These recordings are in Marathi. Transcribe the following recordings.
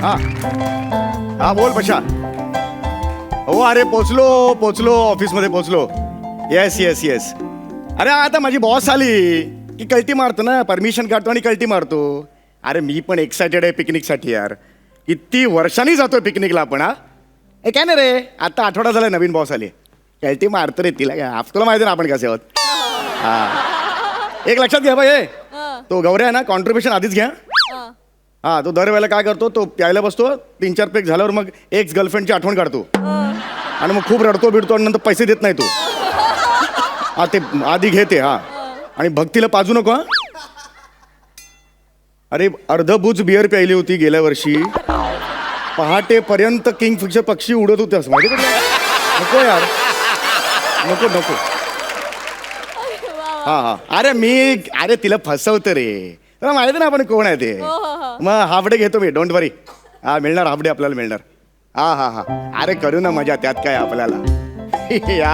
हा हा बोल पशा. हो अरे पोचलो ऑफिसमध्ये पोचलो. Yes yes yes. अरे आता माझी बॉस आली की कल्टी मारतो ना, परमिशन काढतो आणि कल्टी मारतो. अरे मी पण एक्सायटेड आहे पिकनिकसाठी यार. किती वर्षांनी जातोय पिकनिकला आपण. हा हे काय नाही रे, आता आठवडा झाला नवीन बॉस आली. कल्टी मारतो रे तिला काय, तुला माहिती ना आपण कसे आहोत. हा एक लक्षात घ्या बाई, तो गौऱ्या आहे ना कॉन्ट्रीब्युशन आधीच घ्या. हा तो दरवेळेला काय करतो, तो प्यायला बसतो 3-4 पेक झाल्यावर मग एक्स गर्लफ्रेंडची आठवण काढतो आणि मग खूप रडतो बिडतो आणि नंतर पैसे देत नाही तो. हा ते आधी घेते. हा आणि भक्तीला पाजू नको. हा अरे अर्धबुज बिअर प्यायली होती गेल्या वर्षी. पहाटेपर्यंत किंगफिशर पक्षी उडत होते असं माहिती का. नको यार, नको नको. हा अरे तिला फसवतं रे, तुला माहिती ना आपण कोण आहे ते. मग हाफडे घेतो मी, डोंट वरी. हा मिळणार हाफडे आपल्याला मिळणार. हा अरे करू ना मजा, त्यात काय आपल्याला. या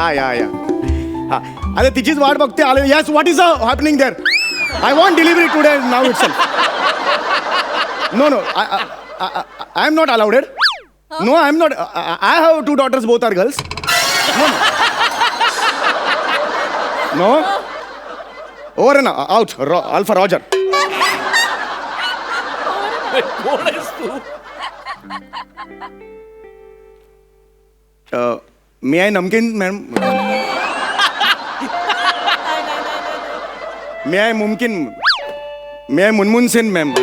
हा अरे तिचीच वाट बघते. आले. Yes what is happening there. I want delivery today now itself. No I am not allowed. No I am not. I have 2 daughters, both are girls. No over ना आउट. Alpha Roger. कोण आहेस तू? मी आहे नमकीन मॅम. मी आहे मुमकिन. मी आहे मुनमुन सेन मॅम.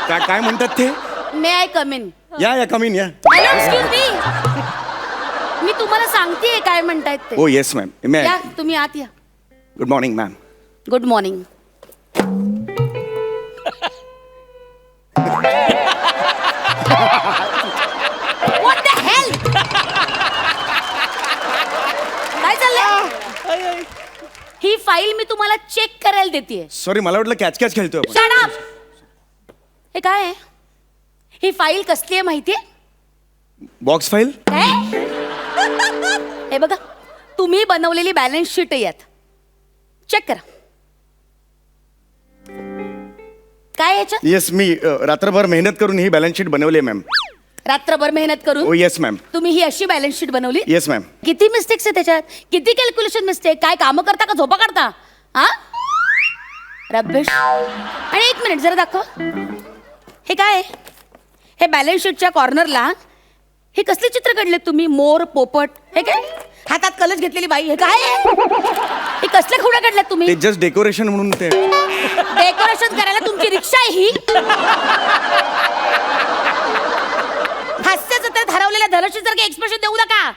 काय म्हणतात ते. मे आय कम इन. या कमीन या. Hello excuse me. मी तुम्हाला सांगतेय काय म्हणतायत ते. ओ येस मॅम. मॅम या तुम्ही आत या. Good morning ma'am. Good morning. What the hell? काय चाललंय. ही फाईल मी तुम्हाला चेक करायला देते. सॉरी मला वाटलं कॅच कॅच खेळतोय आपण. Shut up. हे काय आहे. ही फाईल कसली आहे माहितीये. Box file. हे बघा, तुम्ही बनवलेली बॅलन्स शीट यात. चेक करा. काय याच्यात. येस मी रात्रभर मेहनत करून ही बॅलन्स शीट बनवली आहे मॅम. रात्रभर मेहनत ओ करून येस मॅम. तुम्ही ही अशी बॅलन्स शीट बनवली. Yes ma'am. किती मिस्टेक्स आहे त्याच्यात. किती कॅल्क्युलेशन मिस्टेक. काय कामं करता का झोपा काढता. हा रब्बिश. आणि एक मिनिट जरा दाखव. हे काय आहे. हे बॅलन्स शीटच्या कॉर्नरला हे कसले चित्र काढले तुम्ही. मोर पोपट. हे काय हातात कलश घेतलेली बाई. हे काय आहे? हे कसले खुडा काढल्यात तुम्ही. ते जस्ट डेकोरेशन म्हणून ते. डेकोरेशन करायला तुमची रिक्षा आहे ही. हास्य जत्रेत हरवलेल्या धनश्रीसारखे एक्सप्रेशन देऊ नका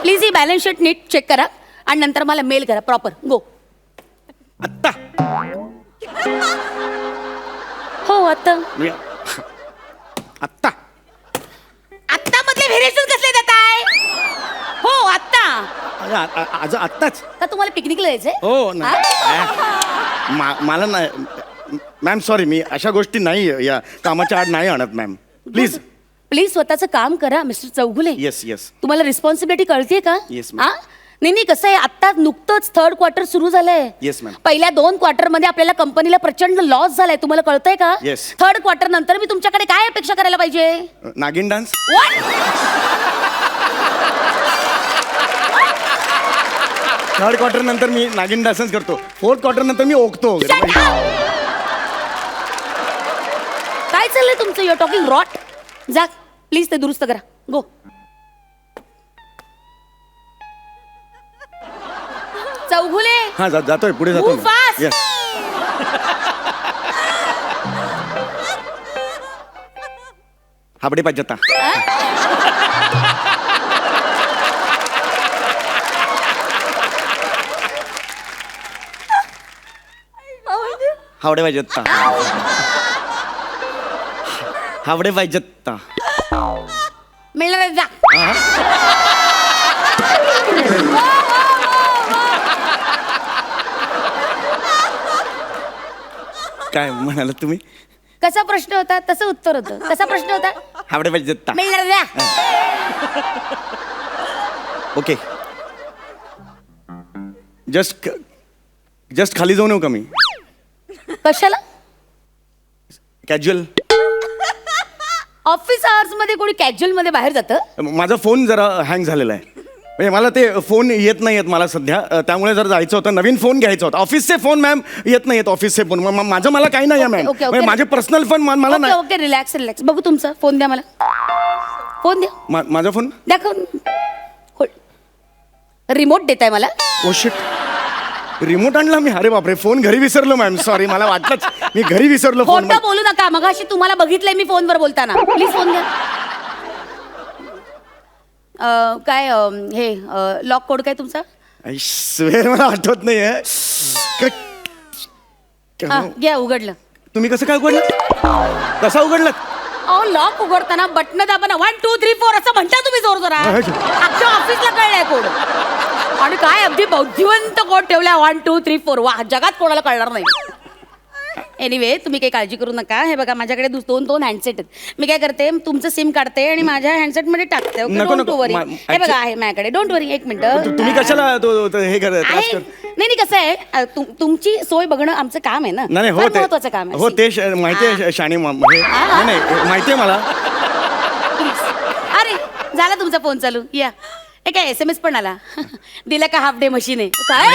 प्लीज. ही बॅलन्स शीट नीट चेक करा आणि नंतर मला मेल करा प्रॉपर. गो. आत्ता. हो आता. आत्ता. आत्ता मधले व्हेरिएशन कसले देताय. हो आत्ता. आज आत्ताच. का तुम्हाला पिकनिकला यायचंय. हो मला नाही मॅम. सॉरी मी अशा गोष्टी नाही या कामाच्या आड नाही आणत मॅम. प्लीज प्लीज स्वतःचं काम करा मिस्टर चौगुले. Yes yes. तुम्हाला रिस्पॉन्सिबिलिटी कळते का. Yes, ma'am. नाही कसं आहे आता नुकतंच 3rd क्वार्टर सुरू झालंय. Yes, ma'am. पहिल्या 2 क्वार्टर मध्ये आपल्याला कंपनीला प्रचंड लॉस झालाय. तुम्हाला कळतंय का. Yes. 3rd क्वार्टर नंतर मी तुमच्याकडे काय अपेक्षा करायला पाहिजे. नागिन डान्स. What? 3rd क्वार्टर नंतर मी नागिन डान्सच करतो. 4th क्वार्टर नंतर मी ओकतो. Shut up! काय चाललंय तुमचं. You're talking rot. जा प्लीज ते दुरुस्त करा. गो. चौगुले. हा जातोय पुढे जातो. Move fast. येस. हाबडे पाहिजे आता. हावडे पाहिजे आता. हावडे पाहिजे आता. मिळणार जा. काय म्हणाला तुम्ही. कसा प्रश्न होता तसं उत्तर होतं. कसा प्रश्न होता. हावडे पाहिजे आता. मिळणार जा. ओके. जस्ट खाली जाऊ नये का मी. कशाला. कॅज्युअल. ऑफिस आवर्स मध्ये कोणी कॅज्युअल मध्ये बाहेर जातं? माझा फोन जरा हँग झालेला आहे. म्हणजे मला ते फोन येत नाही आहेत मला सध्या, त्यामुळे जर जायचं होतं, नवीन फोन घ्यायचा होता. ऑफिसचे फोन मॅम येत नाहीत, ऑफिसचे फोन. माझं मला काही नाही आहे मॅम. Okay, okay. म्हणजे माझे पर्सनल फोन मला ओके नाही. Okay, relax relax. बघू तुमचा फोन द्या मला. फोन द्या. माझा फोन दाखव. रिमोट देताय मला? ओ शिट, रिमोट आणला मी. अरे बापरे, फोन घरी विसरलो मॅम. सॉरी, मला वाटलंच मी घरी विसरलो फोन. खोटं बोलू नका. मगाशी तुम्हाला बघितलंय मी फोनवर बोलताना. प्लीज फोन द्या. काय हे लॉक कोड काय तुमचा? स्वेर मला आठवत नाहीये. हा, घ्या, उघडलं. तुम्ही कसं काय उघडलं? कसा उघडलं? अहो, लॉक उघडताना बटन दाबा. 1 2 3 4 असं म्हणता तुम्ही जोर जोरात. अख्ख्या ऑफिसला कळलंय कोड. आणि काय अगदी बौद्धिवंत कोड ठेवलाय. 1 2 3 4. वा, जगात कोणाला कळणार नाही. एनिवे, तुम्ही काही काळजी करू नका. हे बघा, माझ्याकडे दोन हँडसेट आहेत. मी काय करते, तुमचं सिम काढते आणि माझ्या हँडसेट मध्ये टाकते. ओके, नको, डोंट नको. वरी. हे बघा, आहे माझ्याकडे. डोंट वरी. एक मिनिट. तुम्ही कशाला हे करत? आहे. नाही कसं आहे, तुमची सोय बघणं आमचं काम आहे ना. नाही हो, फार ते महत्वाचं काम आहे. हो, ते माहिती आहे शाणी. नाही माहिती आहे मला. अरे, झाला तुमचा फोन चालू. या, हे काय SMS पण आला. दिला का हाफ डे मशीन आहे काय?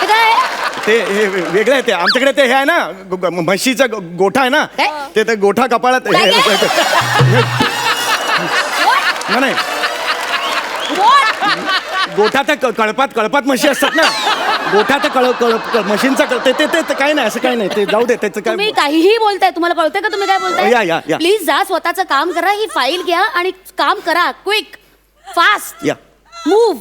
हे काय? ते हे वेगळं आहे. ते आमच्याकडे ते हे आहे ना, म्हशीचा गोठा आहे ना, काय? ते गोठा कपाळात. काय? नाही, गोठा त्या कळपात म्हशी असतात ना. गोठा त्या म्हशींचा ते काही नाही, असं काही नाही. ते जाऊ दे, त्याचं काय. तुम्ही काहीही बोलताय. तुम्हाला कळतंय का तुम्ही काय या. बोलताय? प्लीज जा, स्वतःचं काम करा. ही फाईल घ्या आणि काम करा. क्विक, फास्ट, या. मूव्ह.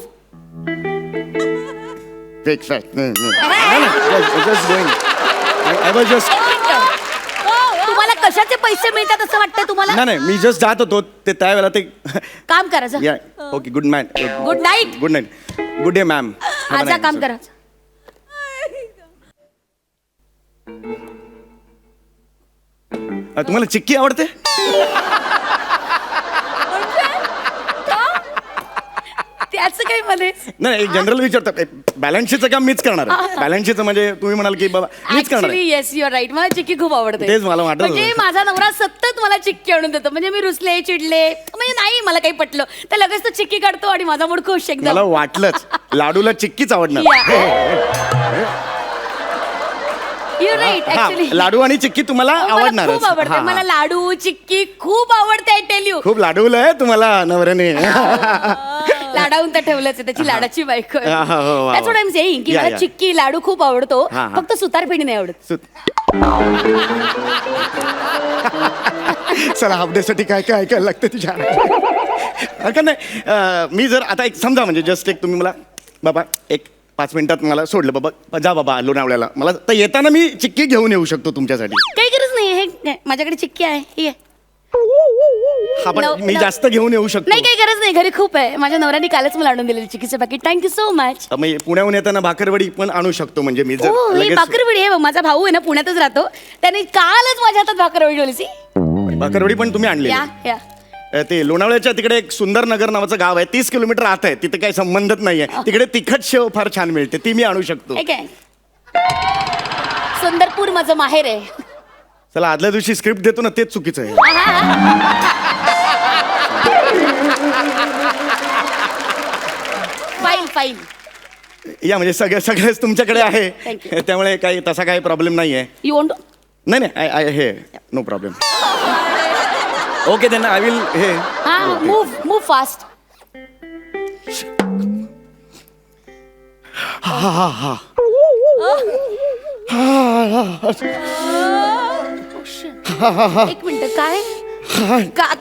तुम्हाला कशाचे पैसे मिळतात असं वाटतंय तुम्हाला? नाही, मी जस्ट जात होतो ते त्यावेळेला ते. काम करायचं. या, okay. Good night. Good night. Good night. Good day ma'am. आजा, काम करा. तुम्हाला चिक्की आवडते? त्याचं काही मध्ये नाही, जनरल विचारतो. बॅलन्स शीटचं काम मीच करणार आहे. बॅलन्स शीटचं म्हणजे तुम्ही म्हणाल की बाबा मीच करणार आहे. Yes, you are right. मला चिक्की खूप आवडते. तेच मला वाटत म्हणजे होतं. माझा नवरा सतत मला चिक्की आणून देतो. म्हणजे मी रुसले, चिडले, म्हणजे नाही मला काही पटलं तर लगेच तो चिक्की काढतो आणि माझा मूड खुश एकदम. मला वाटलंच लाडूला चिक्कीच आवडणार. You right. ऍक्च्युली लाडू आणि चिक्की तुम्हाला आवडणार. खूप आवडते. मला लाडू चिक्की खूप आवडते. I tell you. खूप लाडवलं आहे तुम्हाला नवऱ्याने. लाडावून तर ठेवलंच आहे. त्याची लाडाची बायको आहे. हा, हो, वा, That's what I'm saying, की या, मला या. चिक्की लाडू खूप आवडतो. हा, हा. फक्त सुतारफेणी नाही आवडत. चला, अपडेट साठी काय काय ऐकायला लागतं तुझ्या. हरकत नाही. मी जर आता एक समजा, म्हणजे जस्ट एक तुम्ही मला बाबा एक 5 मिनिटात मला सोडलं, बाबा जा बाबा लोणावळ्याला, मला तर येताना मी चिक्की घेऊन येऊ शकतो तुमच्यासाठी. काही गरज नाही. हे माझ्याकडे चिक्की आहे. ही आहे. हा, पण मी न- जास्त घेऊन येऊ शकतो. नाही, काही गरज नाही. घरी खूप आहे. माझ्या नवऱ्याने कालच मला आणून दिलेली चिक्कीचं पॅकेट. Thank you so much. मग पुण्याहून येताना भाकरवडी पण आणू शकतो. म्हणजे मी जर हो, ही लगेच भाकरवडी आहे. माझा भाऊ आहे ना, पुण्यातच राहतो. त्याने कालच माझ्या हातात भाकरवडी ठेवली. भाकरवडी पण तुम्ही आणली. या. ते लोणावळ्याच्या तिकडे एक सुंदर नगर नावाचं गाव आहे, 30 किलोमीटर आत आहे. तिथे काही संबंधच नाहीये. तिकडे तिखट शेव फार छान मिळते, ती मी आणू शकतो. ठीक आहे. सुंदरपूर माझं माहेर आहे. चला, आदल्या दिवशी स्क्रिप्ट देतो ना, तेच चुकीचं आहे. फाईल. या, म्हणजे सगळेच तुमच्याकडे Thank आहे, त्यामुळे काही तसा काही प्रॉब्लेम नाही आहे. You want? नाही, आय हे no problem. Okay then I will हे. हा, मूव फास्ट. एक मिनिट.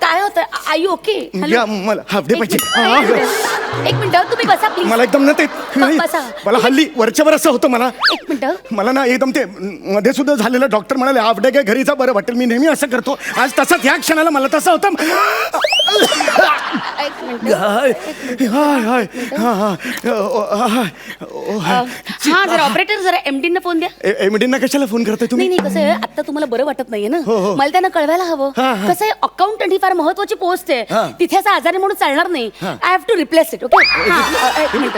काय होतं? I you okay? या, मला हाफ डे पाहिजे. एक मिनिट, तुम्ही बसा प्लीज. मला एकदम ना ते नाही, बसा. मला हल्ली वरच्यावर असं होतं. मला एक मिनिट. मला ना एकदम ते मध्ये सुद्धा झालेलं, डॉक्टर म्हणाले हाफ डे काय घरीचा बरं वाटेल. मी नेहमी असं करतो. आज तसंच ह्या क्षणाला मला तसं होतं. एक मिनिट. हा, जरा ऑपरेटर, जरा MD ना फोन द्या. एमडींना कशाला फोन करताय तुम्ही? नाही, कसं आहे, आता तुम्हाला बरं वाटत नाहीये ना, हो. मला त्यांना कळवायला हवं. हा, हा. कसं आहे, अकाउंटंट ही फार महत्वाची पोस्ट हा. आहे. तिथे असं आजारी म्हणून चालणार नाही. I have to replace it. Okay, एक मिनिट.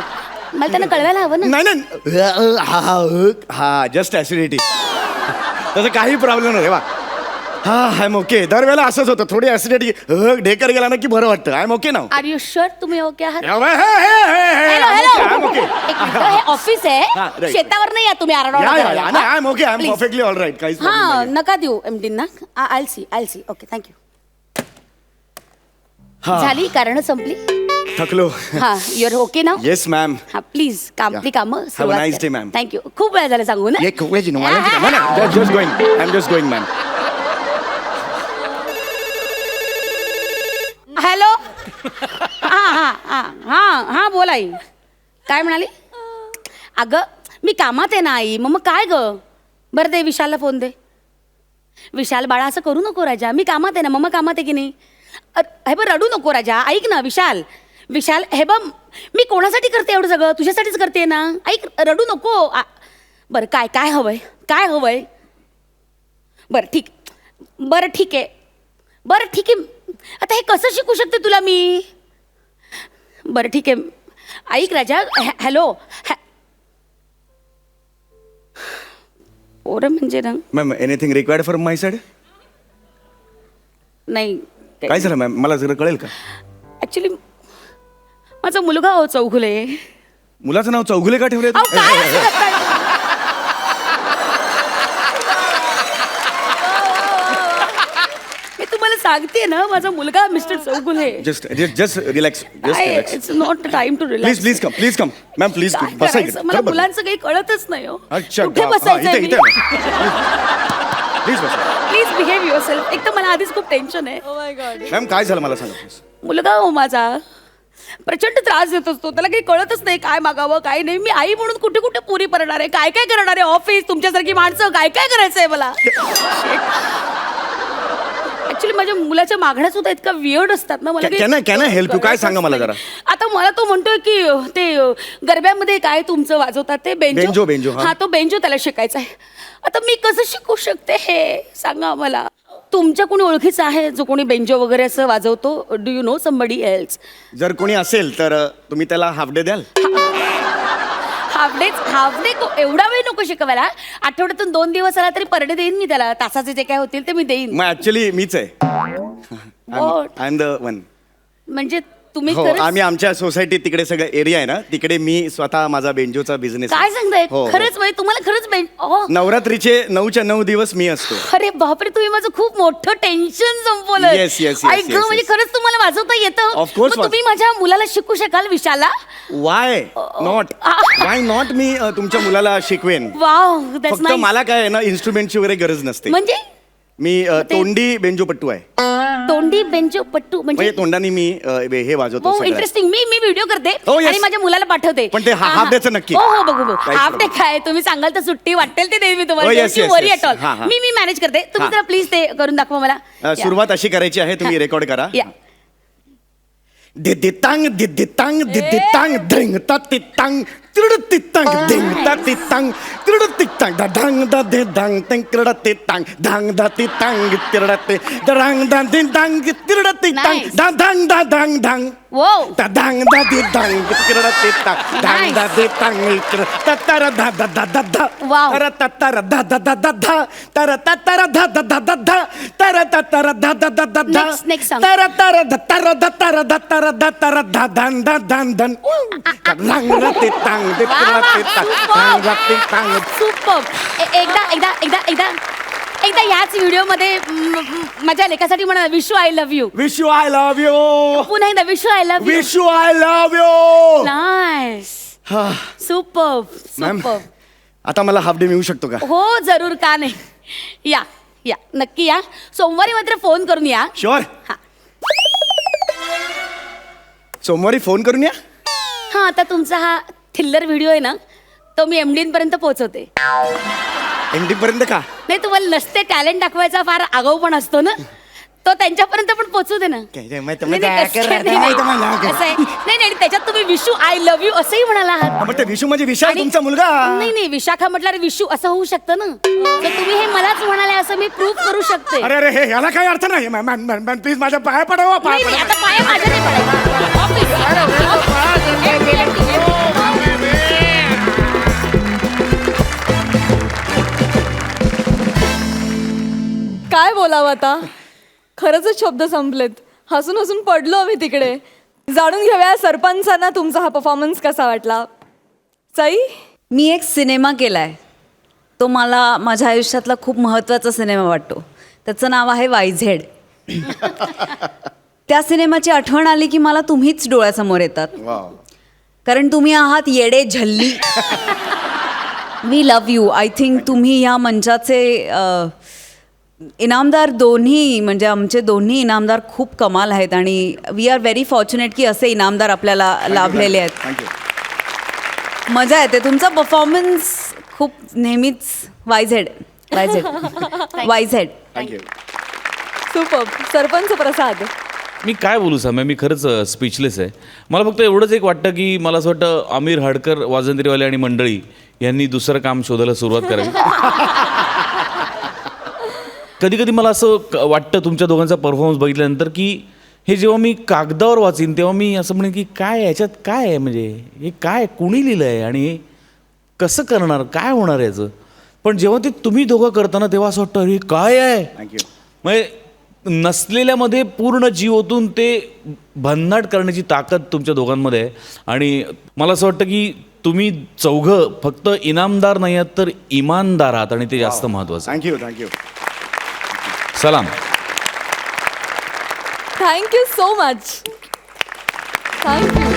मला त्यांना कळवायला हवं ना. नाही नाही हा जस्ट ऍसिडिटी तसं काही प्रॉब्लेम नाही वा. हा आय एम ओके. दरवेळेला असंच होतं, थोडी ऍसिडिटी ढेकर गेला ना की बरं वाटतं. आय एम ओके ना. आर यू शुअर तुम्ही ओके आहात? हॅलो हे ऑफिस हा, आहे, right. शेतावर नाही या तुम्ही I am okay. I am Please. Perfectly all right. काहीच हा problem नाहीये. नका देऊ एमडी ना. I see okay thank you. हा. झाली कारण संपली. थकलो. हा युअर ओके ना. Yes ma'am. हा प्लीज आपली कामं Have a nice day, ma'am. Thank you. खूप वेळ झाला सांगू ना. ये खूप वेळची just going. I am just going ma'am. Hello. हा हा हा हा हा बोल आई. काय म्हणाली? अगं मी कामात आहे ना आई. मग काय ग. बरं दे विशालला फोन दे. विशाल बाळा असं करू नको राजा, मी कामात आहे ना. मम्मा कामात आहे की नाही. हे बघ रडू नको राजा. ऐक ना विशाल. विशाल हे बघ मी कोणासाठी करते एवढं सगळं, तुझ्यासाठीच करते ना. ऐक रडू नको. बरं काय काय हवंय, काय हवंय. बरं ठीक आहे. आता हे कसं शिकू शकते तुला मी. बरं ठीक आहे. ऐक राजा. हॅलो. पोरं म्हणजे ना. Ma'am anything required from my side. नाही काय झालं मॅम, मला जरा कळेल का. ऍक्च्युली माझा मुलगा हो चौघुले. मुलाचं नाव चौगुले का ठेवलंय अहो, काय असं करताय? मी तुम्हाला सांगते ना माझा मुलगा mister Chougule. Just relax. It's not time to relax. Please come ma'am please बसा इकडे. मला मुलांचं काही कळतच नाही हो. अच्छा कुठे बसायचं इथे प्लीज बसा. Please behave your self. एक तर मला आधीच खूप टेन्शन आहे. मॅम काय झालं मला सांगा प्लीज. मुलगा हो माझा प्रचंड त्रास देत असतो. त्याला काही कळतच नाही काय मागावं काय नाही. मी आई म्हणून कुठे कुठे पुरी करणार आहे, काय काय करणार आहे. ऑफिस तुमच्यासारखी माणसं काय काय करायचंय मला. ऍक्च्युली माझ्या मुलाच्या मागण्या सुद्धा इतका वियर्ड असतात ना. मला Can I help you? काय सांगा मला जरा. आता मला तो म्हणतोय की ते गरब्यामध्ये काय तुमचं वाजवतात ते बेंजो, हा. हा तो बेंजो त्याला शिकायचा आहे. आता मी कसं शिकू शकते हे सांगा मला. तुमच्या कोणी ओळखीचं आहे जो कोणी बेंजो वगैरे असं वाजवतो. Do you know somebody else. जर कोणी असेल तर तुम्ही त्याला हाफ डे द्याल. हाफ डे एवढा वेळ नको शिकवायला. आठवड्यातून 2 दिवस आला तरी पर डे देईन मी त्याला. तासाचे जे काय होतील ते मी देईन. मग ऍक्च्युली मीच आहे. I am the one. म्हणजे तुम्ही हो खरंच- आम्ही आमच्या सोसायटीत तिकडे सगळं एरिया आहे ना, तिकडे मी स्वतः माझा बेंजोचा बिझनेस. काय सांगताय हो. खरंच बाई तुम्हाला खरंच नवरात्रीचे 9च्या 9 दिवस मी असतो. अरे बापरे तुम्ही माझं खूप मोठं टेन्शन संपवलं. Yes. म्हणजे खरंच तुम्हाला वाजवता येतं. Of course, मग तुम्ही माझ्या मुलाला शिकू शकाल विशाला. वाय नॉट मी तुमच्या मुलाला शिकवेन. वाव दॅट्स फक्त नाईस. मला काय आहे ना, इन्स्ट्रुमेंटची वगैरे गरज नसते. म्हणजे मी तोंडी बेंजोपट्टू आहे. तोंडी बेंजो पट्टू म्हणजे म्हणजे तोंडाने मी हे वाजवतो सगळं. इंटरेस्टिंग. मी व्हिडिओ करते Oh, yes. आणि माझ्या मुलाला पाठवते. पण ते हाफ डेचं नक्की. हो बघू Right, हाफ डे बरोबर. काय तुम्ही सांगाल तर सुट्टी वाटेल ते देईन मी Oh, तुम्हाला. yes, yes, worry yes. At all. हा, हा. मी मॅनेज करते. तुम्ही हा. जरा प्लीज ते करून दाखवा मला. सुरुवात अशी करायची आहे, तुम्ही रेकॉर्ड करा. या दिदितांग धिंग ता तितांग तिरड तितांग धिंग ता तितांग तिरड तितांग ढांग दा दे डांग तंग तिरड तितांग ढांग दा तितांग तिरड ते ढांग दा दे डांग तिरड तितांग Nice. ढा ढांग दा डांग ढांग वो ता ढांग दा दे डांग तिरड तितांग ढांग दा दे तांग ततर धा धा धा धा धा Wow. तर ततर धा धा धा धा धा तर ततर धा धा धा धा धा तर ततर धा धा धा धा धा Next song. तर तर तर तर तर तर धा धान धा धान धन रंग ते तांग ते ते तांग ते तांग. सुपर. एकदा याच व्हिडिओमध्ये माझ्या लेखासाठी म्हणा Vishu I love you. Wish you I love you. पुन्हा एकदा Vishu I love you. Wish you I love you. Nice. Super ma'am super. आता मला हाफ डे मिळू शकतो का. हो जरूर का नाही. या या नक्की या. सोमवारी मात्र फोन करून या. शुअर. हा. सोमवारी फोन करून या. हा आता तुमचा हा थिल्लर व्हिडिओ आहे ना तो मी MD पर्यंत पोहोचवते. एंडिंग पर्यंत का. नाही तुम्हाला नसते टॅलेंट दाखवायचा फार आगाऊ पण असतो ना तो त्यांच्यापर्यंत पण पोहोचू दे ना. नाही, नाही, कसं आहे? नाही त्याच्यात तुम्ही विशू आय लव्ह यू असंही म्हणाला आहात. मग ते विशू म्हणजे विशाल आणि- तुमचा मुलगा. नाही विशाखा म्हटल्यावर विशू असं होऊ शकतं ना. तर तुम्ही हे मलाच म्हणाले असं मी प्रूव्ह करू शकते. अरे अरे हे याला काही अर्थ नाही. मॅम प्लीज माझ्या पाया पडावा. नाही, नाही, आता पाया माझ्या नाही पडायचा. ऑफिस. बोलावं आता. खरंच शब्द संपलेत. हसून हसून पडलो आम्ही तिकडे. जाणून घेऊया सरपंचांना तुमचा हा परफॉर्मन्स कसा वाटला. सई, मी एक सिनेमा केलाय, तो मला माझ्या आयुष्यातला खूप महत्त्वाचा सिनेमा वाटतो. त्याचं नाव आहे वायझेड. त्या सिनेमाची आठवण आली की मला तुम्हीच डोळ्यासमोर येतात, वाव. कारण तुम्ही आहात येडे झल्ली. We love you. I think तुम्ही ह्या मंचाचे इनामदार दोन्ही, म्हणजे आमचे दोन्ही इनामदार खूप कमाल आहेत आणि वी आर व्हेरी फॉर्च्युनेट की असे इनामदार आपल्याला लाभलेले आहेत. थँक्यू. मजा येते. तुमचा परफॉर्मन्स खूप नेहमीच Y Z Y Z Y Z. Thank you. Super. Sarpanch Prasad, मी काय बोलू साम्या, मी खरंच स्पीचलेस आहे. मला फक्त एवढंच एक वाटतं की मला असं वाटतं आमिर हडकर वाजंत्रीवाले आणि मंडळी यांनी दुसरं काम शोधायला सुरुवात करावी. कधी कधी मला असं वाटतं तुमच्या दोघांचा परफॉर्मन्स बघितल्यानंतर की हे जेव्हा मी कागदावर वाचीन तेव्हा मी असं म्हणेन की काय याच्यात काय आहे, म्हणजे हे काय कुणी लिहिलं आहे आणि हे कसं करणार, काय होणार याचं. पण जेव्हा ते तुम्ही दोघं करताना तेव्हा असं वाटतं अरे काय आहे. थँक्यू. म्हणजे नसलेल्यामध्ये पूर्ण जीव ओतून ते भन्नाट करण्याची ताकद तुमच्या दोघांमध्ये आहे. आणि मला असं वाटतं की तुम्ही चौघं फक्त इनामदार नाही आहात तर इमानदार आहात आणि ते जास्त महत्त्वाचं आहे. थँक्यू. थँक्यू. सलाम. Thank you so much. थँक्यू.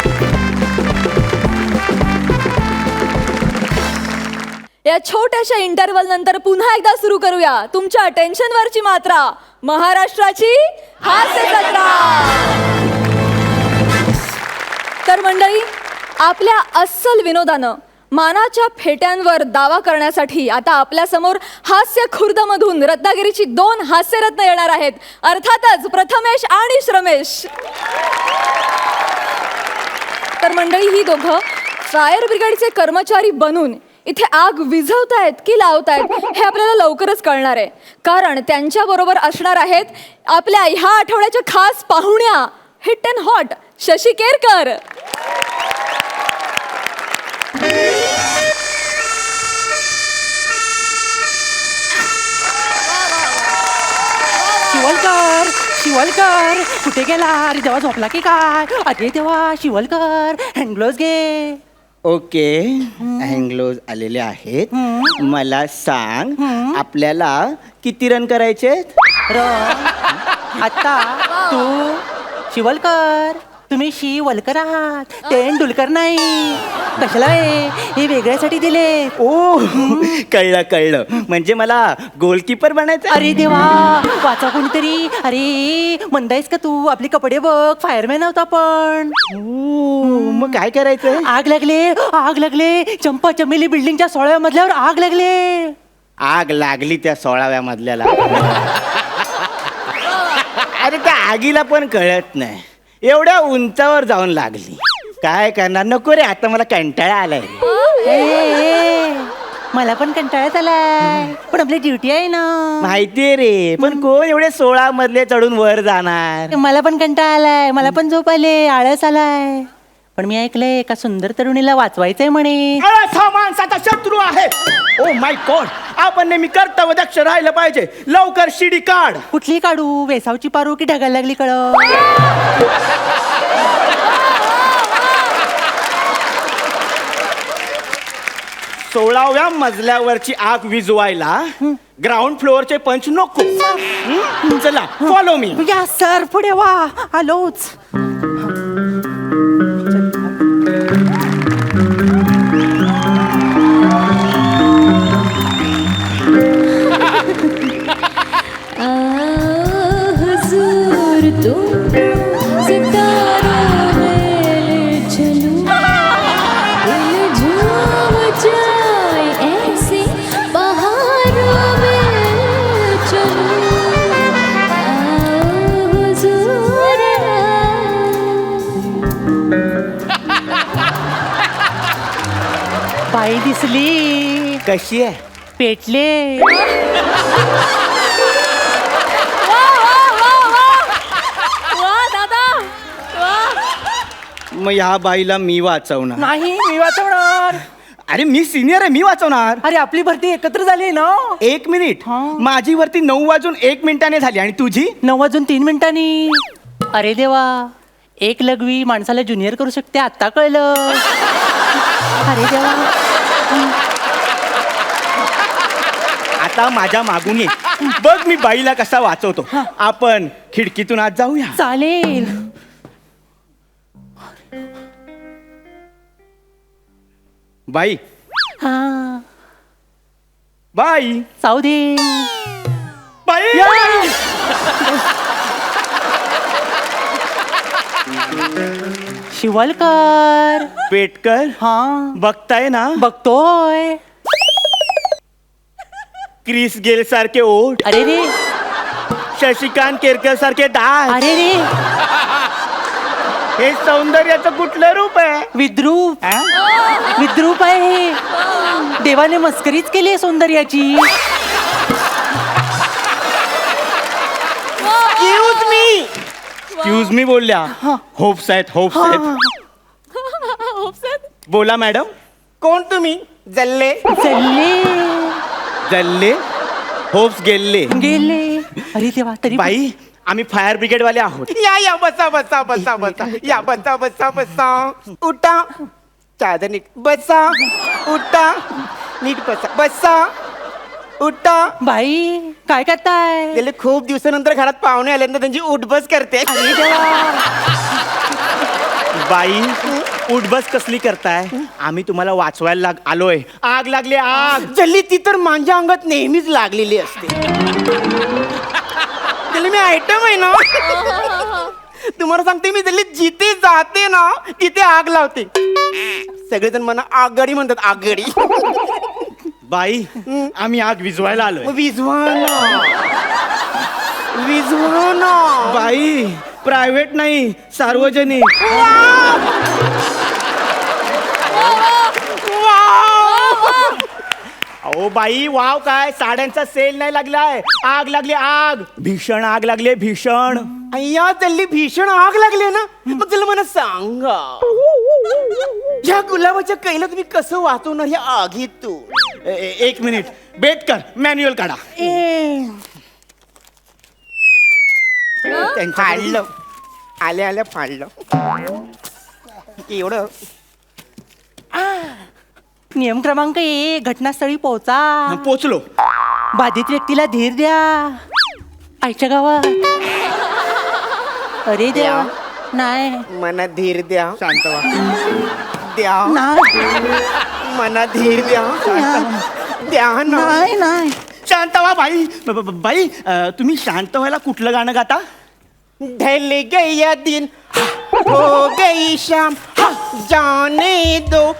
या छोट्याशा इंटरव्हल नंतर पुन्हा एकदा सुरू करूया तुमच्या टेन्शनवरची मात्रा, महाराष्ट्राची हास्य जत्रा. तर मंडळी, आपल्या अस्सल विनोदानं मानाच्या फेट्यांवर दावा करण्यासाठी आता आपल्या समोर हास्य खुर्दमधून रत्नागिरीची 2 हास्यरत्न येणार आहेत. अर्थातच प्रथमेश आणि श्रमेश. तर मंडळी, ही दोघं फायर ब्रिगेडचे कर्मचारी बनून इथे आग विझवतायत की लावतायत हे आपल्याला लवकरच कळणार आहे, कारण त्यांच्याबरोबर असणार आहेत आपल्या ह्या आठवड्याच्या खास पाहुण्या hit and hot Shashi Kerkar. Shivalkar, Shivalkar कुठे गेला? अरे देवा, झोपला की काय? अरे देवा, शिवलकर हँडग्लोव्स घे. ओके, हँगलोज आलेले आहेत. मला सांग, आपल्याला किती रन करायचे? आता तू शिवलकर, तुम्ही शिवलकर आहात, तेंडुलकर नाही. कशाला हे वेगळ्यासाठी दिले? ओ, कळलं कळलं, म्हणजे मला गोलकीपर बनायचं. अरे देवा, वाचा कोणीतरी. अरे मंदायस का तू? आपले कपडे बघ, फायरमॅन होता पण. मग काय करायचं? आग लागले, आग लागले. चंपा चमेली बिल्डिंगच्या 16व्या मजल्यावर आग लागले. आग लागली त्या 16व्या मजल्याला. अरे त्या आगीला पण कळत नाही, एवढ्या उंचावर जाऊन लागली. काय करणार, नको रे, आता मला कंटाळा आलाय. मला पण कंटाळ्यात आलाय, पण आपली ड्युटी आहे ना. माहितीये रे, पण कोण एवढे 16 मजले चढून वर जाणार? मला पण कंटाळा आलाय, मला पण झोप आले, आळस आलाय. पण मी ऐकलंय एका सुंदर तरुणीला वाचवायचंय म्हणे. हा माणसाचा शत्रू आहे. ओ माय गॉड, आपण नेहमी कर्तव्य दक्ष राहिलं पाहिजे. लवकर शिडी काढ. कुठली काढू? वेसावची पारू की ढगायला लागली कळ? 16व्या मजल्यावरची आग विझवायला ग्राउंड फ्लोअरचे पंच नको. चला, फॉलो मी. या सर, पुढे वा, आलोच. हुजूर तुम सितारों में चलूं, दिल झूम जाए ऐसे बहारों में चलूं. हुजूर बाई दिसली. कशी आहे? पेटले. मग ह्या बाईला मी वाचवणार. नाही, मी वाचवणार. अरे मी सिनियर आहे, मी वाचवणार. अरे आपली भरती एकत्र झाली आहे ना. 1 मिनिट. हा. माझी वरती 9:01 झाली आणि तुझी 9:03 अरे देवा, एक लघवी माणसाला ज्युनियर करू शकते, आता कळलं. अरे देवा. आता माझ्या मागून ये. बघ मी बाईला कसा वाचवतो. आपण खिडकीतून आत जाऊया. चालेल. बाई हा बाई जाऊ दे. बाई शिवलकर. पेटकर हा बघताय ना, बघतोय. क्रिस गेल सारखे ओठ, अरे रे, शशिकांत केरकर सारखे दात. अरे रे, हे सौंदर्याचं कुठलं रूप आहे? विद्रूप. आ? विद्रूप आहे हे. देवाने मस्करीच केली आहे सौंदर्याची. एक्सक्यूज मी बोलल्या. होप्स आहेत, होप्स आहेत. बोला मॅडम. कोण तुम्ही? जल्ले चालले जल्ले होप्स गेल्ले. गेले. अरे देवा, तरी बाई आम्ही फायर ब्रिगेड वाले आहोत. या बसा बसा बसा बसा या बसा बसा बसा उठा चादर नीट बसा उठा नीट बसा उठा. बाई काय करताय? गेले खूप दिवसानंतर घरात पाहुणे आले ना, त्यांची उठबस करते. अरे देवा. बाई उठबस कसली करताय? आम्ही तुम्हाला वाचवायला आलोय. आग लागली आग. जल्ली ती तर माझ्या अंगात नेहमीच लागलेली असते. जल्ली मी आयटम आहे ना. तुम्हाला सांगते मी, जल्ली जिथे जाते ना तिथे आग लावते. सगळेजण मला आगगाडी म्हणतात, आगगाडी. बाई आम्ही आग विझवायला आलोय. विझवा ना विझवा ना. बाई प्रायव्हेट नाही, सार्वजनिक. अहो बाई वाव काय, साड्यांचा सेल नाही लागलाय. आग लागली आग, भीषण आग लागली भीषण. अय्या जल्ली भीषण आग लागली ना. मग त्याला मला सांगा, ह्या गुलाबाच्या कैला तुम्ही कसं वाचवणार ह्या आगीतून? 1 मिनिट. बेटकर मॅन्युअल काढा. फाडलं आल्या आल्या फाडलं. एवढं नियम क्रमांक 1, घटनास्थळी पोहोचा. पोचलो. बाधित व्यक्तीला धीर द्या. आईच्या गावात. अरे देवा. नाही मना धीर द्या. शांत व्हा. द्या नाही मना धीर द्या. द्या ना. नाही नाही. शांत व्हा बाई. बाई तुम्ही शांत व्हायला कुठलं गाणं गाता? ढल गया दिन हो गई शाम जाने दो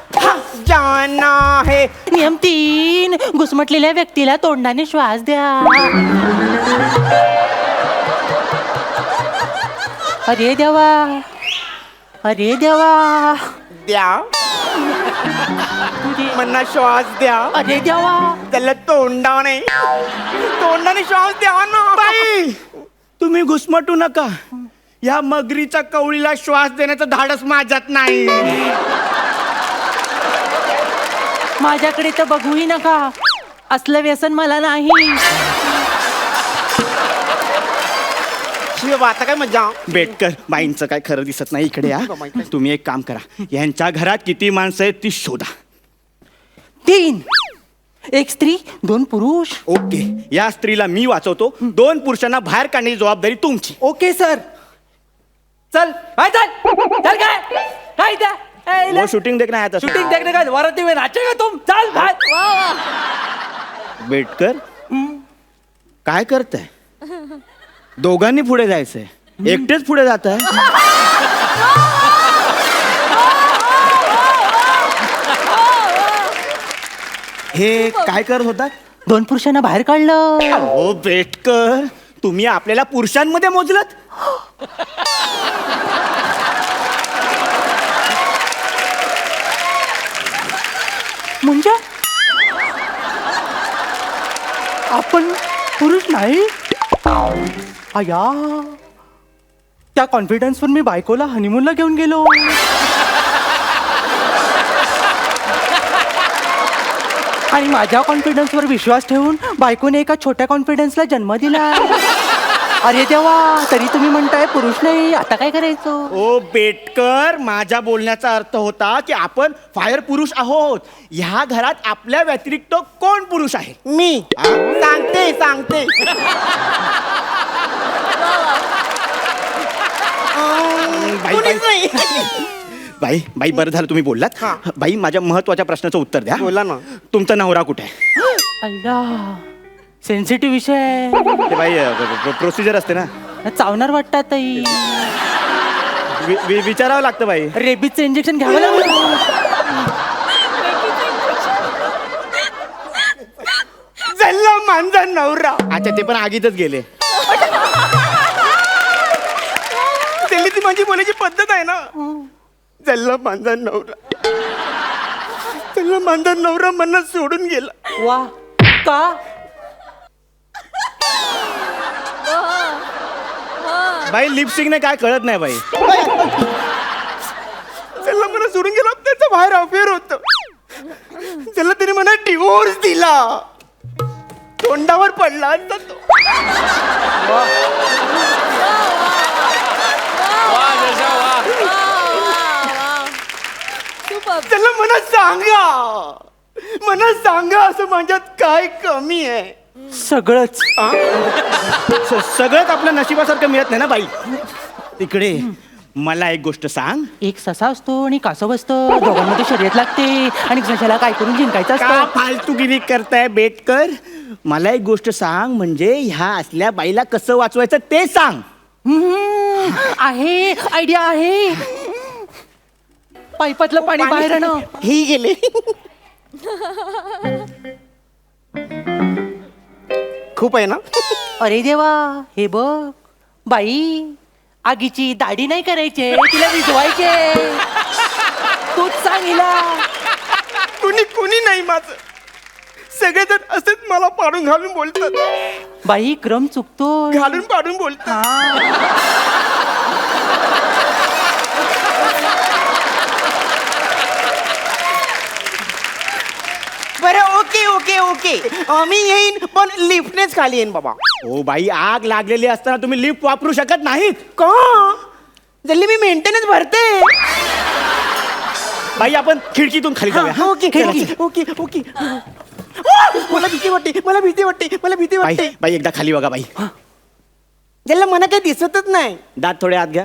जाना है. नियम 3, घुसमटलेल्या व्यक्तीला तोंडाने श्वास द्या. अरे देवा. अरे देवा. द्या मना श्वास द्या. अरे देवा. त्याला तोंडाने श्वास द्या ना. बाई तुम्ही घुसमटू नका. या मगरीच्या कवळीला श्वास देण्याचं धाडस माझ्यात नाही. माझ्याकडे तर बघूही नका. असलं व्यसन मला नाही. शिव आता काय मजा. बेटकर बाईंचं काय खरं दिसत नाही. इकडे या. तुम्ही एक काम करा, यांच्या घरात किती माणसं आहेत ती शोधा. 3, 1 स्त्री 2 पुरुष. ओके. या स्त्रीला मी वाचवतो. 2 पुरुषांना बाहेर काढण्याची जबाबदारी तुमची. Okay sir. चल हाय चल. चल काय काय त्या वो शूटिंग देखना आया था. शूटिंग देखने का वराती में नाचेगा तुम. चल भाई. बेटकर काय करताय? दोघांनी पुढे जायचंय, एकटेच पुढे जात आहे. हे काय करत होता? 2 पुरुषांना बाहेर काढलं. ओ बेटकर तुम्ही आपल्याला पुरुषांमध्ये मोजलत. म्हणजे आपण पुरुष नाही. आया, त्या कॉन्फिडन्सवर मी बायकोला हनीमूनला घेऊन गेलो. आणि माझ्या कॉन्फिडन्सवर विश्वास ठेवून बायकोने एका छोट्या कॉन्फिडन्सला जन्म दिला. अरे देवा, तरी तुम्ही म्हणताय पुरुष नाही, आता काय करायचं? ओ बेटकर, माझ्या बोलण्याचा अर्थ होता की आपण फायर पुरुष आहोत. ह्या घरात आपल्या व्यतिरिक्त कोण पुरुष आहे? मी सांगते बाई कोणीच नाही. बाई बाई बरं झालं तुम्ही बोललात. हा. बाई, माझ्या महत्वाच्या प्रश्नाचं उत्तर द्या. बोला ना. तुमचा नवरा कुठे आहे? अल्ला, सेन्सिटिव्ह विषय. ते बाई प्रोसिजर असते ना, चावणार वाटतात ताई. विचारावं लागतं बाई. रेबीजचं इंजेक्शन घ्यावं लागलं. जल्ला माझा नवरा. अच्छा, ते पण आगीतच गेले. त्याला ती माझी बोलायची पद्धत आहे ना. जल्ला माझा नवरा. जल्ला माझा नवरा मला सोडून गेला. वा, का? बाई लिपस्टिकने काय कळत नाही बाई. त्याला मला सोडून गेला, त्याचा बाहेर अफेअर होत. त्याला त्याने मला डिवोर्स दिला. तोंडावर पडला असता तो. त्याला मला सांगा असं माझ्यात काय कमी आहे? सगळंच. सगळंच आपल्या नशिबासारखं मिळत नाही ना बाई. तिकडे मला एक गोष्ट सांग. एक ससा असतो आणि कासव असतं, दोघांमध्ये शर्यत लागते आणि सशाला काय करून जिंकायचं का असतं. फालतूगिरी करताय बेटकर? मला एक गोष्ट सांग, म्हणजे ह्या असल्या बाईला कसं वाचवायचं ते सांग. आहे, आयडिया आहे. पाईपातलं पाणी बाहेर आणं. ही गेले. खूप आहे ना. अरे देवा, हे बघ बाई, आगीची दाढी नाही करायचे, तिला विजवायचे. तूच सांग हिला. कुणी नाही माझं. सगळेजण असेच मला पाडून घालून बोलतात. बाई, क्रम चुकतो. घालून पाडून बोलतात. बरं, ओके. मी येईन, पण लिफ्टनेच खाली येईन बाबा. ओ बाई, आग लागलेली असताना तुम्ही लिफ्ट वापरू शकत नाहीत का? जल्ली मी मेंटेनन्स भरते. बाई. आपण खिडकीतून खाली जाऊया. हा? ओके. मला भीती वाटते. बाई एकदा खाली बघा बाई. ज्याला मला काही दिसतच नाही. दात थोडे आत घ्या.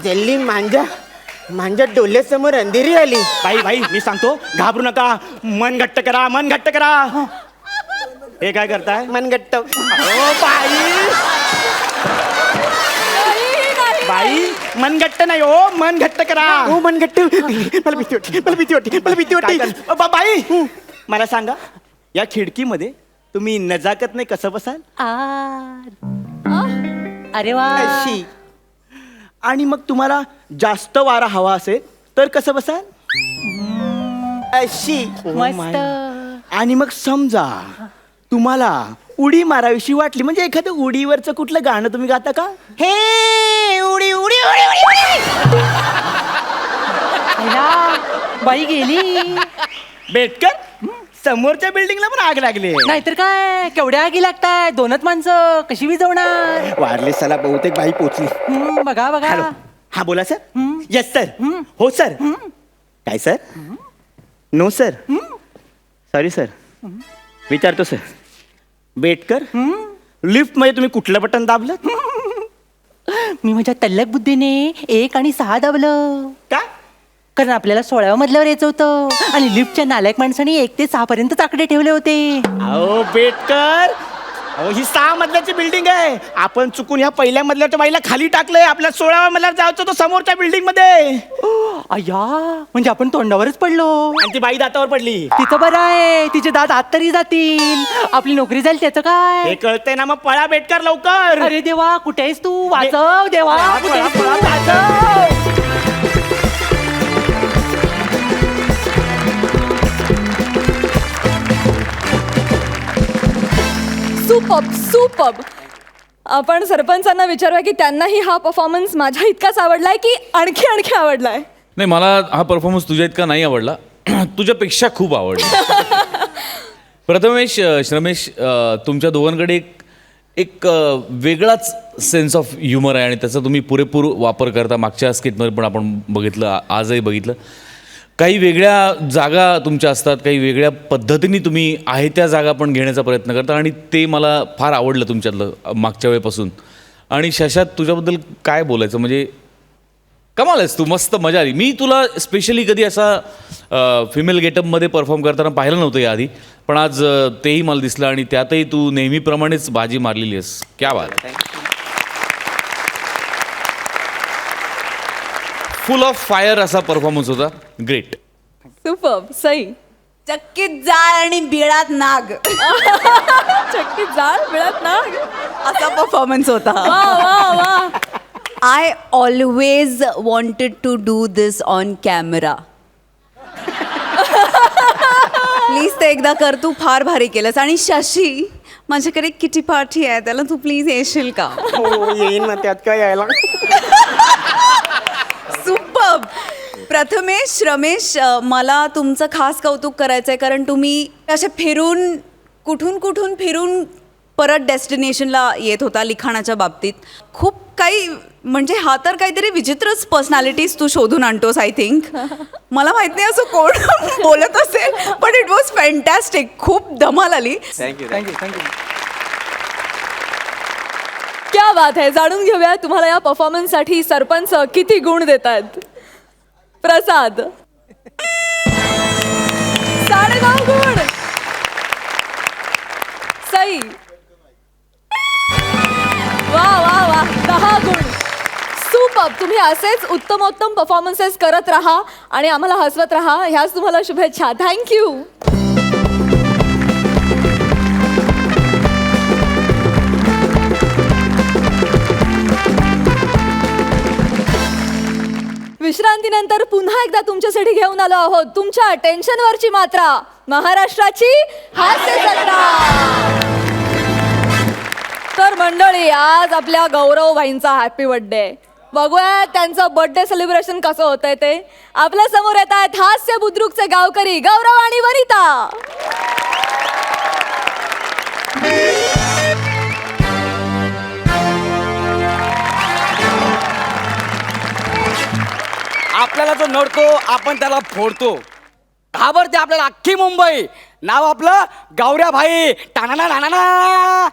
जल्ली माझ्या डोळ्यासमोर अंधेरी आली. बाई मी सांगतो, घाबरू नका. मन घट्ट करा. हे काय करताय? मनगट्ट. ओ बाई, मन घट्ट नाही हो, मन घट्ट करा. हो, मनगट्ट. मला भीती वाटते. बाई, मला सांगा, या खिडकीमध्ये तुम्ही नजाकतने कसं बसाल? अरे वा. अशी. आणि मग तुम्हाला जास्त वारा हवा असेल तर कसं बसाल? अशी. मस्त. आणि मग समजा तुम्हाला उडी मारावीशी वाटली, म्हणजे एखादं उडीवरचं कुठलं गाणं तुम्ही गाता का? हे उडी. अय्या, बाई गेली. बेटकर, समोरच्या बिल्डिंगला पण आग लागली. नाहीतर काय, केवढ्या आगी लागताय, 2च माणसं कशी विजवणार? वारले सला, बहुतेक बाई पोचली. बघा हॅलो, हा बोला सर. Yes sir. हो सर. काय sir? No sir. Sorry sir. विचारतो सर. बेटकर, लिफ्ट मध्ये तुम्ही कुठलं बटन दाबलं? मी माझ्या तल्लक बुद्धीने 1 आणि 6 दाबलं. का? कारण आपल्याला 16व्या मजल्यावर यायचं होतं आणि लिफ्टच्या नालायक माणसाने 1 ते 6 पर्यंत आकडे ठेवले होते. अहो बेटकर, अहो ही 6 मजल्याची बिल्डिंग आहे. आपण चुकून ह्या पहिल्या मजल्याच्या बाईला खाली टाकलंय. आपल्या 16व्या मजल्यावर जायचं तो समोरच्या बिल्डिंग मध्ये. अय्या, म्हणजे आपण तोंडावरच पडलो. आणि ती बाई दातावर पडली. तिचं बरं आहे, तिचे दात आत तरी जातील. आपली नोकरी जाईल त्याचं हे काय? कळतंय ना, मग पळा बेटकर लवकर. अरे देवा, कुठे आहेस तू? वाचव देवा, कुठे आहेस तू? वाचव. सुपर्ब. आपण सरपंचांना विचारूया की त्यांनाही हा परफॉर्मन्स माझ्या इतकाच आवडलाय की आणखी आणखी आवडलाय. नाही, मला हा परफॉर्मन्स तुझ्या इतका नाही आवडला. तुझ्यापेक्षा खूप आवडला. प्रथमेश, श्रमेश, तुमच्या दोघांकडे एक वेगळाच सेन्स ऑफ ह्युमर आहे आणि त्याचा तुम्ही पुरेपूर वापर करता. मागच्या स्किटमध्ये पण आपण बघितलं, आजही बघितलं. काही वेगळ्या जागा तुमच्या असतात, काही वेगळ्या पद्धतीने तुम्ही आहे त्या जागा पण घेण्याचा प्रयत्न करता आणि ते मला फार आवडलं तुमच्यातलं मागच्या वेळेपासून. आणि शशात, तुझ्याबद्दल काय बोलायचं, म्हणजे कमाल आहेस तू, मस्त मजा आली. मी तुला स्पेशली कधी असा फिमेल गेटअपमध्ये परफॉर्म करताना पाहिलं नव्हतं याआधी, पण आज तेही मला दिसलं आणि त्यातही तू नेहमीप्रमाणेच बाजी मारलेली आहेस. क्या बात. फुल ऑफ फायर असा परफॉर्मन्स होता. ग्रेट. सुपर्ब. सई. चक्कीत जाळ आणि बिळात नाग चक्की जाळ मिळत ना. असा परफॉर्मन्स होता. वा वा वा. I always wanted to do this on camera. Please ते एकदा कर, तू फार भारी केलंस. आणि शशी, माझ्याकडे किटी पार्टी आहे, त्याला तू प्लीज येशील का? हो येईन ना, त्यात काय यायला. सुपर्ब. प्रथमेश, रमेश, मला तुमचं खास कौतुक करायचं आहे, कारण तुम्ही असे फिरून कुठून फिरून परत डेस्टिनेशनला येत होता लिखाणाच्या बाबतीत. खूप काही, म्हणजे हा तर काहीतरी विचित्रच पर्सनॅलिटीज तू शोधून आणतोस. आय थिंक, मला माहित नाही असं कोण बोलत असेल, पण इट वॉज फॅन्टॅस्टिक. खूप धमाल आली. थँक्यू. क्या बात आहे. जाणून घेऊया तुम्हाला या परफॉर्मन्ससाठी सरपंच किती गुण देत आहेत. प्रसाद. 9.5 गुण. सई. वा वा वा. 10 गुण. सुपर्ब. तुम्ही असेच उत्तमोत्तम परफॉर्मन्सेस करत राहा आणि आम्हाला हसवत राहा. ह्याच तुम्हाला शुभेच्छा. थँक्यू. विश्रांतीनंतर पुन्हा एकदा तुमच्यासाठी घेऊन आलो आहोत तुमच्या टेन्शनवरची मात्रा, महाराष्ट्राची हास्य जत्रा. तर मंडळी, आज आपल्या गौरव भाईंचा हॅपी बर्थडे. बघूया त्यांचं बर्थडे सेलिब्रेशन कसं होतंय ते. आपल्या समोर येत आहेत हास्य बुद्रुकचे गावकरी गौरव आणि वनिता. आपल्याला जो नडतो आपण त्याला फोडतो. घाबरते आपल्याला अख्खी मुंबई. नाव आपलं गौऱ्या भाई. टाणाना टाणाना.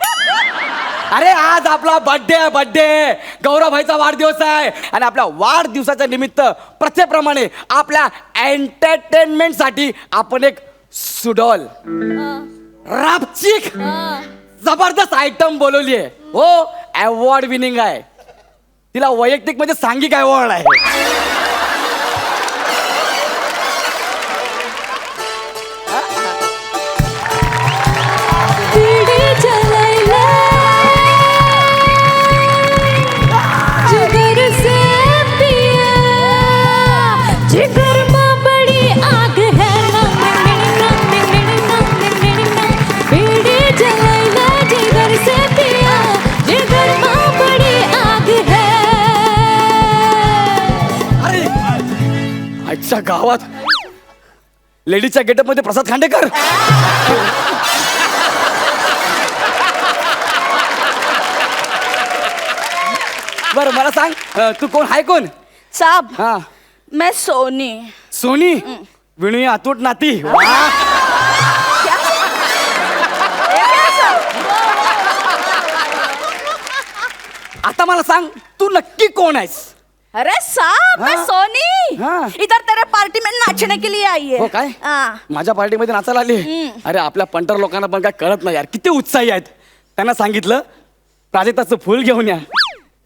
अरे आज आपला बर्थडे गौरव भाईचा वाढदिवस आहे आणि आपल्या वाढदिवसाच्या निमित्त प्रथेप्रमाणे आपल्या एंटरटेनमेंटसाठी आपण एक सुडॉल रापचिक जबरदस्त आयटम बोलवली आहे. हो, अवॉर्ड विनिंग आहे. तिला वैयक्तिक म्हणजे सांघिक अवॉर्ड आहे. आजच्या गावात लेडीजच्या गेटअप मध्ये प्रसाद खांडेकर. बरं मला सांग, तू कोण आहे? कोण साहब, हा? मैं सोनी. सोनी. विणू अतूट नाती. आता मला सांग, तू नक्की कोण आहेस? अरे साहब, मैं हाँ? सोनी. हाँ. इधर तेरे पार्टी में नाचने के लिए आई है. हो काय? हाँ. माझ्या पार्टीमध्ये नाचायला आली. अरे आपल्या पंटर लोकांना पण काय कळत नाही यार, किती उत्साही आहेत. त्यांना सांगितलं प्राजक्ताचं फुल घेऊन या,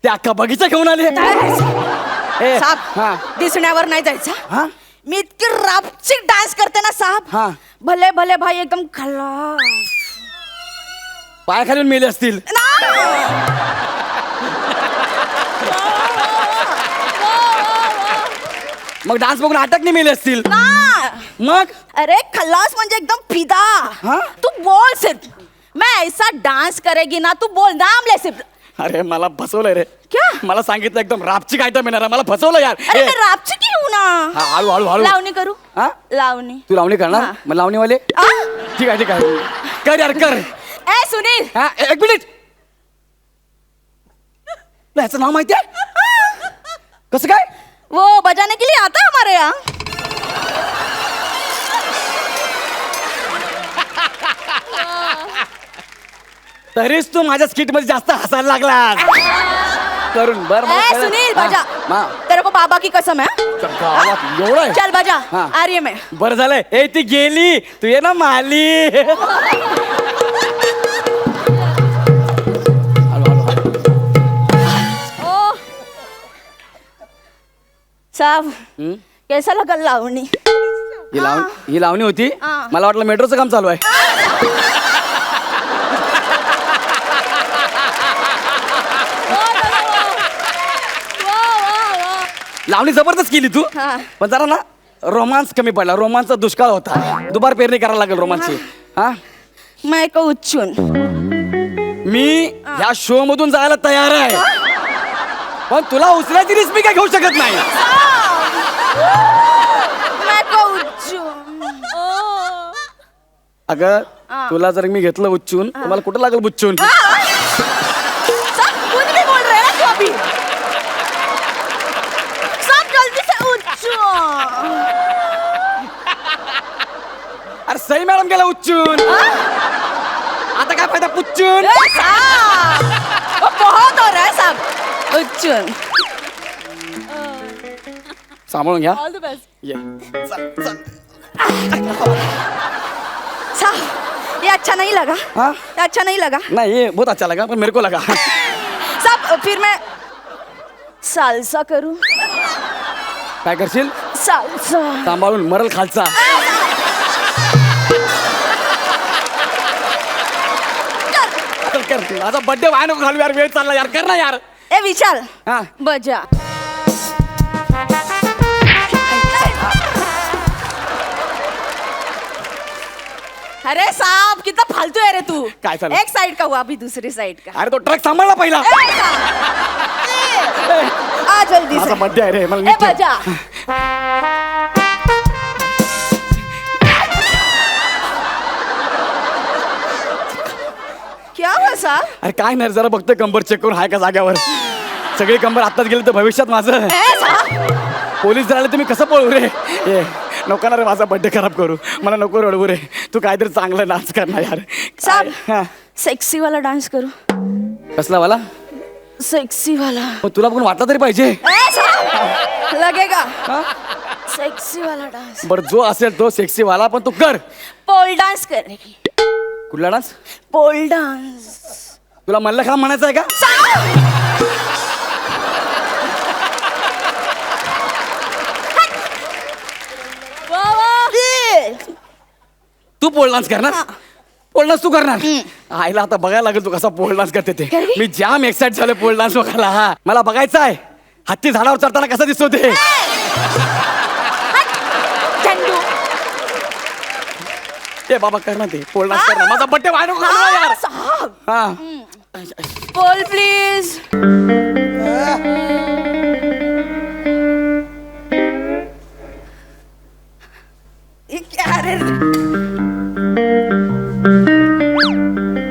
ते अख्खा बगीचा घेऊन आले. ए, साहब, हा. दिसण्यावर नाही जायचं. हा? मी इतकी रापचिक डान्स करते ना साहब. हा. भले भले भाई एकदम खल्लास. पाय खालून मेले असतील. मग डान्स बघून अटकने मेले असतील. ना. मग अरे खल्लास म्हणजे एकदम फिदा. हा? तू बोल सिर्फ मैं ऐसा डांस करेगी ना तू बोल नाम ले सिर्फ. अरे मला फसवलंय रे. क्या? मला सांगितलं एकदम रापची आयटम येणार आहे. मला फसवलं यार. अरे ए, मैं रापची की हूँ ना. हा, हळू हळू हळू. लावणी करू. हा? लावणी. तू लावणी करणार हा. मग लावणीवाले आ? ठीक आहे ठीक आहे कर यार कर. ए सुनील. हा, एक मिनिट. तुला याचं नाव माहिती आहे कसं काय? वो बजाने के लिए आता है हमारे यहाँ. तरीच तू माझ्या स्किट मध्ये जास्त हसायला लागला करून बर मला ए कळलं. सुनील हा, बजा. हा. तेरे को बाबा की कसम है. गावात एवढं आहे? चल बजा. हाँ. आ रही है मैं. बरं झालंय ए ती गेली तू ये ना माली. ओ साहब कैसा लगा लावणी. ही लावणी होती हा. मला वाटलं मेट्रोचं काम चालू आहे. लावणी जबरदस्त केली तू हा. पण जरा ना रोमांस कमी पडला. रोमांसचा दुष्काळ होता. दुबार पेरणी करायला लागेल रोमांसची. हा मैं को उच्चून. मी ह्या शो मधून जायला तयार आहे पण तुला उचलायची रिस्क मी काय घेऊ शकत नाही. मैं को उच्चून. अगं तुला जर मी घेतलं उच्चून तर मला कुठं लागेल बुच्चून. सब खुद भी बोल रहे हैं ना तू अभी. सब जल्दी से उच्चून. अरे सई मॅडम गेला उच्चून आता काय फायदा पुच्चून. ए, साहब वो बहुत हो रहा है साहब. उच्चून. सांभाळून घ्या. All the best. ये. साहब ये अच्छा नहीं लगा. हाँ? ये अच्छा नहीं लगा. नाही ये बहुत अच्छा लगा पण मेरे को लगा. साहब फिर मैं सालसा करूं. काय करशील सालसा. सांभाळून मरल खालचा. चल कर माझा बर्थडे व्हाय नको घालू यार. वेळ चालला यार. कर ना यार. ए विशाल हा बजा. अरे साहब कितना फालतू है रे तू. काय चालू? एक साइड का हुआ अभी दूसरी साइड का. अरे तो ट्रक सांभाळला पहिला. ए, साहब. ए, आ जल्दी माझा से. बर्थडे आहे रे मला ए नीट ठेव. बजा. क्या हुआ साहब. अरे काय नाही जरा बघतोय कंबर चेक करून हाय का जाग्यावर. सगळी कंबर आत्ताच गेली तर भविष्यात माझं ए साहब. पोलीस जर आले तुम्ही कसं पळू रे. ए नको ना रे माझा बर्थडे खराब करू. मला नको रडवू रे. तू काहीतरी चांगलं डान्स कर ना यार. साहब हा. सेक्सी वाला डांस करू. कसला वाला सेक्सी वाला. मग तुला पण वाटला तरी पाहिजे. ए साहब लगेगा. सेक्सी वाला डांस. बरं जो असेल तो सेक्सी वाला पण तू कर. पोल डांस करेगी. कुठला डान्स पोल डांस. तुला मल्लखांब म्हणायचं आहे का? तू पोल डान्स करणार पोल डान्स तू करणार आईला आता बघायला लागेल तू कसा पोल डान्स करते ते. मी जाम एक्साइट झालो पोल डान्स बघायला. हा मला बघायचं आहे हत्ती झाडावर चढताना कसा दिसतो ते. ए बाबा कर ना ते पोल डान्स कर ना. माझा बड्डे व्हायला नको घालू ना यार. साहब हा पोल प्लीज. क्या रे.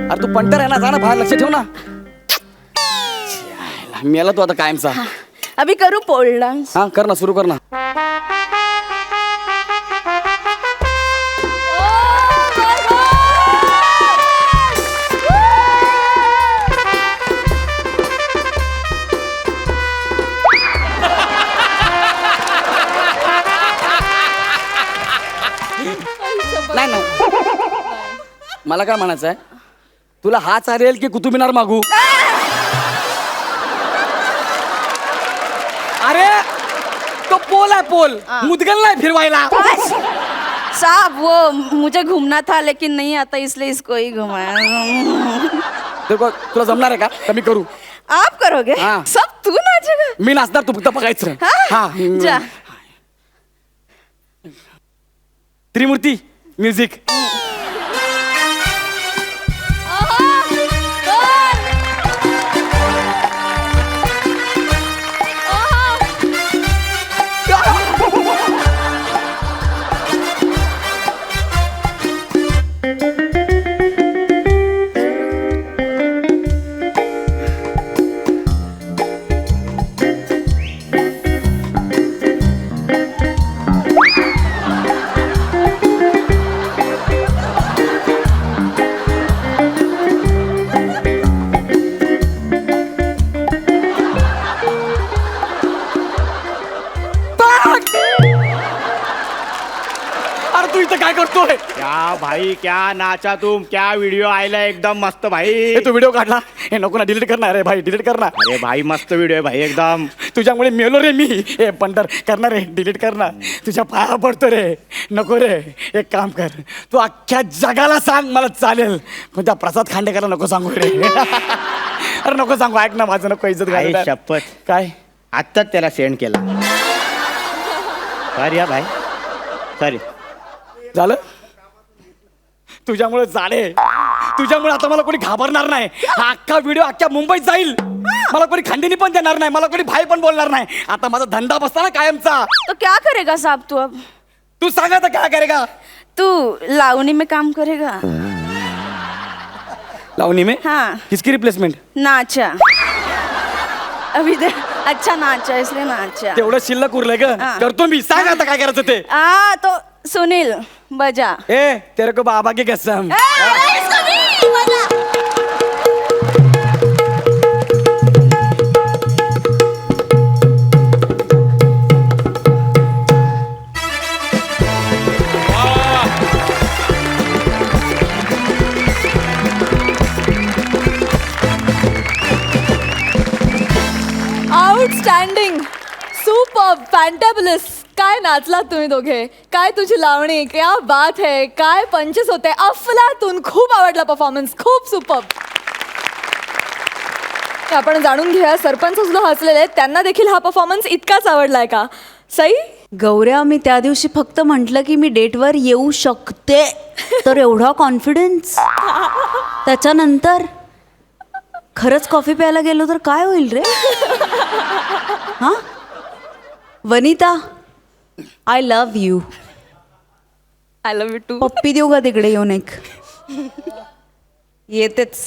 अरे तू पंटर आहे ना जा ना बाहेर लक्ष ठेव ना. मेला तू आता कायमचा. अभी करूँ पोल डांस. हा कर ना सुरू कर ना. नाही नाही मला काय म्हणायचं आहे तुला हा चालेल की कुतुब मिनार मागू. अरे तो पोल आहे पोल मुदगल नाही फिरवायला. साहब वो मुझे घूमना था लेकिन नहीं आता इसलिए इसको ही घुमाया. देखो तुला जमणार आहे का कमी करू. आप करोगे हाँ. सब तू नाचेगा. मी नाचणार तू फक्त बघायचं. हाँ? जा. त्रिमूर्ती म्युझिक. भाई क्या नाचा तुम, क्या व्हिडिओ आयला एकदम मस्त भाई. हे तू व्हिडिओ काढला, हे नको ना, डिलीट करणार रे भाई, डिलीट करणार. अरे भाई मस्त व्हिडिओ आहे भाई एकदम. तुझ्यामुळे मेलो रे मी. हे पंढर करणार रे, डिलीट करणार. तुझ्या पाया पडतो रे, नको रे. एक काम कर, तू अख्ख्या जगाला सांग, मला चालेल, पण त्या प्रसाद खांडेकरला नको सांगू रे. अरे नको सांगू, ऐक ना माझं, नको इज्जत आई घालायला. शपथ, काय आत्ताच त्याला सेंड केला. सॉरी भाई, सॉरी. झालं? तुझ्यामुळे झाले, तुझ्यामुळे आता मला कोणी घाबरणार नाही. हा अख्खा व्हिडिओ अख्ख्या मुंबईत जाईल. मला कोणी खंडणी पण देणार नाही, मला कोणी भाई पण बोलणार नाही. आता माझा धंदा बसता ना कायमचा. तो क्या करेगा साहब तू अब? तू सांग आता काय करेगा. तू लावणी में काम करेगा? लावणी में? हाँ. किसकी रिप्लेसमेंट? नाचा. अभी दे अच्छा नाचा इसलिए नाचा. तेवढं शिल्लक उरलंय ग. हा. करतो मी, सांग आता काय करायचं ते. तो सुनील बजा. ए तेरे को बाबा की कसम. इसको भी बजा. Outstanding, super, fantabulous. काय नाचलात तुम्ही दोघे, काय तुझी लावणी, क्या बात है, काय पंचेस होते, अफलातून. खूप आवडला परफॉर्मन्स, खूप सुपर. आपण जाणून घेऊया, सरपंच सुद्धा हसलेले आहेत, त्यांना देखील हा परफॉर्मन्स इतकाच आवडलाय का? सई? गौऱ्या, मी त्या दिवशी फक्त म्हटलं की मी डेटवर येऊ शकते, तर एवढा कॉन्फिडन्स. त्याच्यानंतर खरंच कॉफी प्यायला गेलो तर काय होईल रे? हा Vanita, I love you. I love you too. पप्पी देऊ का तिकडे येऊन एक? येतेच.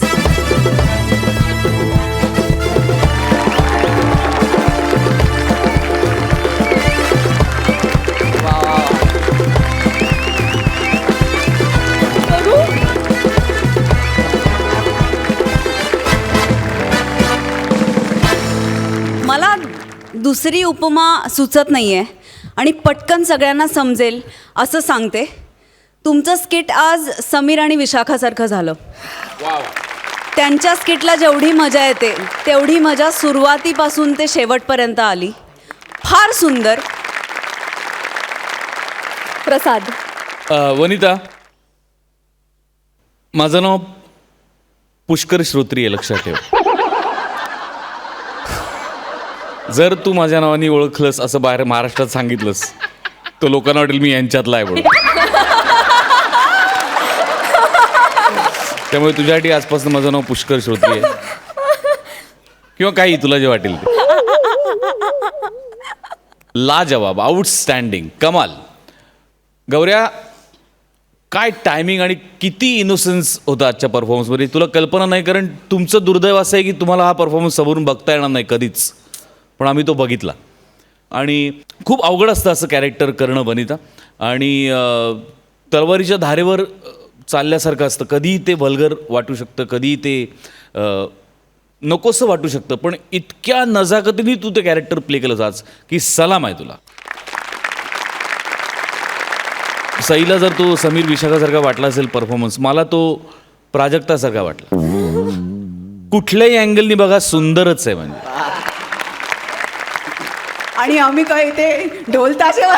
मला दुसरी उपमा सुचत नाहीये आणि पटकन सगळ्यांना समजेल असं सांगते. तुमचं स्किट आज समीर आणि विशाखासारखं झालं. त्यांच्या स्किटला जेवढी मजा येते तेवढी मजा सुरुवातीपासून ते शेवटपर्यंत आली. फार सुंदर. प्रसाद? वनिता, माझं नाव पुष्कर श्रोत्री आहे, लक्षात ठेव. जर तू माझ्या नावाने ओळखलंस असं बाहेर महाराष्ट्रात सांगितलंस तर लोकांना वाटेल मी यांच्यातला आहे म्हणून. त्यामुळे तुझ्यासाठी आजपासून माझं नाव पुष्कर श्रोत्री आहे, किंवा काही तुला जे वाटेल ते. लाजवाब, आउटस्टँडिंग, कमाल. गौऱ्या, काय टायमिंग आणि किती इनोसन्स होता आजच्या परफॉर्मन्समध्ये, तुला कल्पना नाही. कारण तुमचं दुर्दैव असं आहे की तुम्हाला हा परफॉर्मन्स समोरून बघता येणार नाही कधीच, पण आम्ही तो बघितला. आणि खूप अवघड असतं असं कॅरेक्टर करणं वनिता. आणि तलवारीच्या धारेवर चालल्यासारखं असतं. कधीही ते वल्गर वाटू शकतं, कधीही ते नकोसं वाटू शकतं, पण इतक्या नजाकतीने तू ते कॅरेक्टर प्ले केलंस आज की सलाम आहे तुला. सईला जर तो समीर विशाखासारखा वाटला असेल परफॉर्मन्स, मला तो प्राजक्तासारखा वाटला. कुठल्याही अँगलनी बघा सुंदरच आहे म्हणजे. आणि आम्ही काय ते ढोल ताशेवर.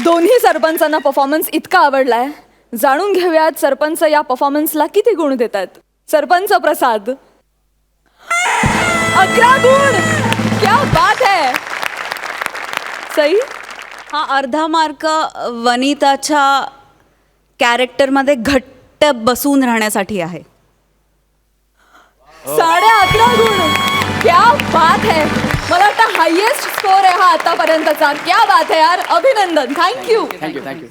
दोन्ही सरपंचांना परफॉर्मन्स इतका आवडलाय. जाणून घेऊयात सरपंच या परफॉर्मन्सला किती गुण देतात. सरपंच प्रसाद? 11 गुण. क्या बात है. सई? हा अर्धा मार्क वनिताच्या कॅरेक्टरमध्ये घट्ट बसून राहण्यासाठी आहे. 11.5 गुण. क्या बात है. मला वाटतं हायेस्ट स्कोर आहे हा आतापर्यंतचा. क्या बात है यार, अभिनंदन. थँक्यू. थँक्यू.